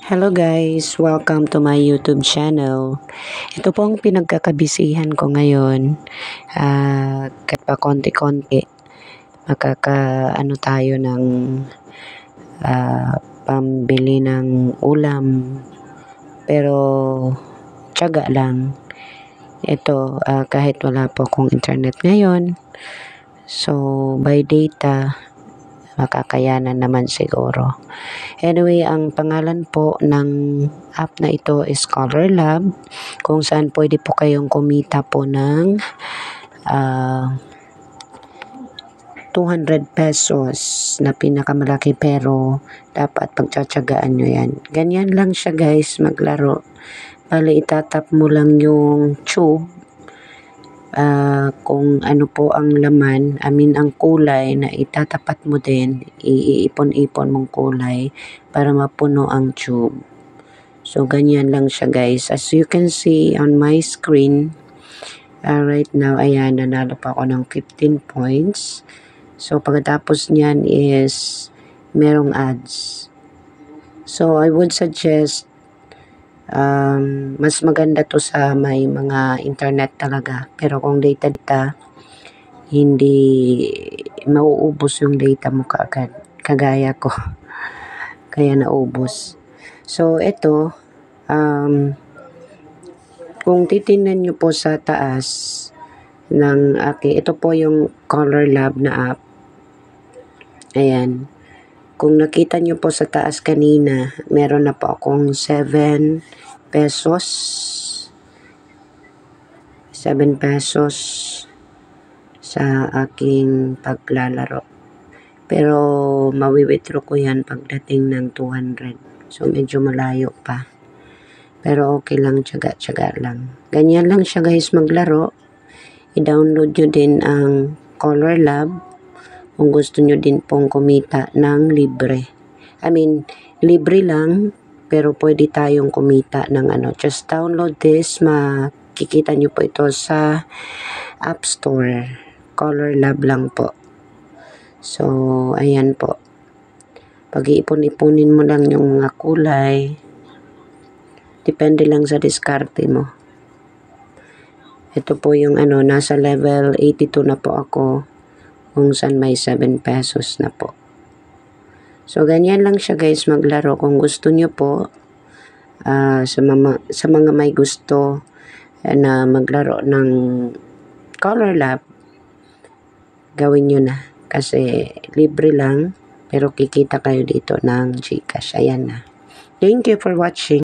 Hello guys, welcome to my YouTube channel. Ito po ang pinagkakabisihan ko ngayon. Kahit pa konti-konti, makakaano tayo ng pambili ng ulam. Pero tiyaga lang. Ito, kahit wala po akong internet ngayon. So, by data, makakayanan naman siguro. Anyway, ang pangalan po ng app na ito is Color Lab, kung saan pwede po kayong kumita po ng 200 pesos na pinakamalaki, pero dapat pagtsatsagaan nyo yan. Ganyan lang siya guys, maglaro. Bali, itatap mo lang yung tube. Kung ano po ang laman, ang kulay na itatapat mo din, iipon-ipon mong kulay para mapuno ang tube. So, ganyan lang siya guys. As you can see on my screen, right now, ayan, nanalo pa ako ng 15 points. So, pagkatapos niyan is merong ads. So, I would suggest mas maganda to sa may mga internet talaga, pero kung data hindi mauubos yung data mo kaagad, kagaya ko kaya naubos. So ito, kung titingnan nyo po sa taas ng ito po yung Color Lab na app. Ayan, kung nakita nyo po sa taas kanina, meron na po akong 7 pesos. 7 pesos sa aking paglalaro. Pero mawi-withdraw ko yan pagdating ng 200. So medyo malayo pa. Pero okay lang, tiyaga-tiyaga lang. Ganyan lang siya guys maglaro. I-download nyo din ang Color Lab kung gusto nyo din pong kumita ng libre. Libre lang, pero pwede tayong kumita ng just download this. Makikita nyo po ito sa App Store. Color Lab lang po. So, ayan po. Pag-iipon-ipunin mo lang yung mga kulay. Depende lang sa diskarte mo. Ito po yung nasa level 82 na po ako, kung saan may 7 pesos na po. So, ganyan lang siya guys maglaro. Kung gusto nyo po, sa mga may gusto na maglaro ng Color Lab, gawin nyo na. Kasi libre lang, pero kikita kayo dito ng GCash. Ayan na. Thank you for watching.